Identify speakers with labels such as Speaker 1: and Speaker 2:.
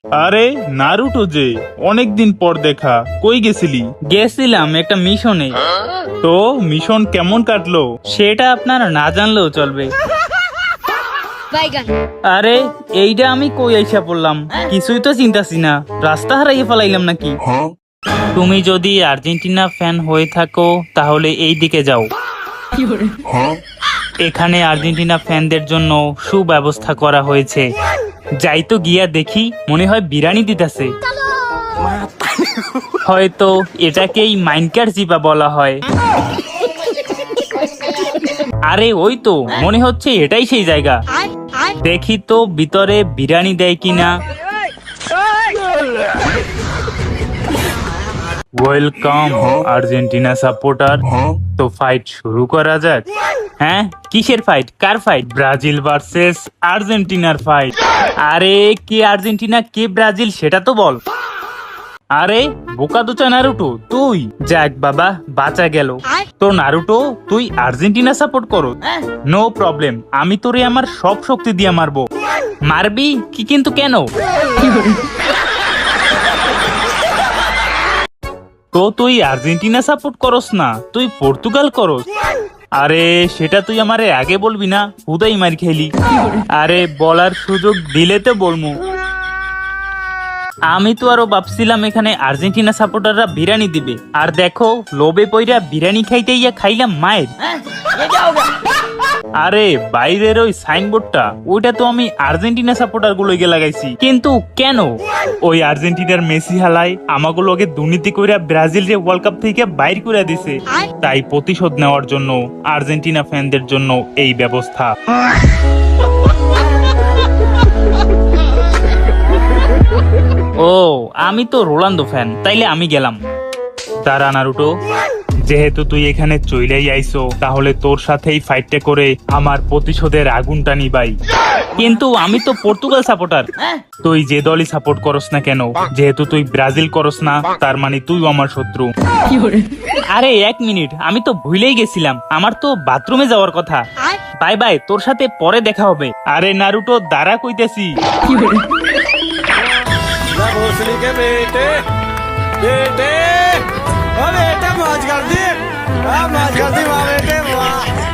Speaker 1: আরে নারুটো যে, অনেকদিন পর দেখা, কই গেছিলি?
Speaker 2: গেছিলাম একটা মিশনে।
Speaker 1: তো মিশন কেমন কাটলো?
Speaker 2: সেটা আপনারা না জানলেও চলবে।
Speaker 3: বাইগান।
Speaker 2: আরে এইটা আমি কই আইসা পড়লাম, কিছুই তো চিন্তাছি না, রাস্তা হারাইয়ে ফেলাইলাম নাকি? তুমি যদি আর্জেন্টিনা ফ্যান হয়ে থাকো তাহলে এই দিকে যাও। এখানে আর্জেন্টিনা ফ্যানদের জন্য সুব্যবস্থা করা হয়েছে। যাই তো গিয়া দেখি, মনে হয় বিরিয়ানি দিতেছে। হয়তো এটাকেই মাইনকার জিবা বলা হয়। আরে ওই তো মনে হচ্ছে এটাই সেই জায়গা। দেখি তো ভিতরে বিরিয়ানি দেয় কিনা। Welcome Argentina supporter. তো ফাইট শুরু করা যাক। হ্যাঁ, কিসের ফাইট? কার ফাইট? ব্রাজিল ভার্সেস আর্জেন্টিনার ফাইট। আরে কে আর্জেন্টিনা কে ব্রাজিল সেটা তো বল। আরে বোকা দোচা নারুটো, তুই? যাক বাবা, বাঁচা গেল। তো নারুটো, তুই আর্জেন্টিনা সাপোর্ট করো? নো প্রবলেম, আমি তোরে আমার সব শক্তি দিয়ে মারবো। মারবি কি কিন্তু কেন? তো তুই আর্জেন্টিনা সাপোর্ট করস না, তুই পর্তুগাল করস? আরে সেটা তুই আমারে আগে বলবি না, হুদাই মার খেলি। আরে বলার সুযোগ দিলে তো বলমু। আমি তো আরো ভাবছিলাম এখানে আর্জেন্টিনা সাপোর্টাররা বিরিয়ানি দিবে, আর দেখো লোভে পইরা বিরিয়ানি খাইতে ইয়া খাইলাম মায়ের। আরে বাইরের ওই সাইনবোর্ডটা, ওইটা তো আমি আর্জেন্টিনা সাপোর্টার গুলোকে লাগাইছি, কিন্তু কেন? ওই আর্জেন্টিনার মেসি হালাই আমাগুলোকে দুর্নীতি কইরা ব্রাজিল রে ওয়ার্ল্ড কাপ থেকে বাইর করে দিছে, তাই প্রতিশোধ নেওয়ার জন্য আর্জেন্টিনা ফ্যানদের জন্য এই ব্যবস্থা। ও, আমি তো রোনালদো ফ্যান, তাইলে আমি গেলাম। দাঁড়া নারুটো, যেহেতু তুই এখানে চইলাই আইছো, তাহলে তোর সাথেই ফাইটটা করে আমার প্রতিশোধের আগুনটা নিবাই। কিন্তু আমি তো পর্তুগাল সাপোর্টার। তুই যে দলই সাপোর্ট করস না কেন, যেহেতু তুই ব্রাজিল করস না, তার মানে তুই আমার শত্রু। আরে এক মিনিট, আমি তো ভুলেই গেছিলাম, আমার তো বাথরুমে যাওয়ার কথা। বাই বাই, তোর সাথে পরে দেখা হবে। আরে নারুটো দাঁড়া কইতেছি।
Speaker 4: भोसड़ी के बेटे बेटे ओ बेटे मौज कर दी वाह बेटे वाह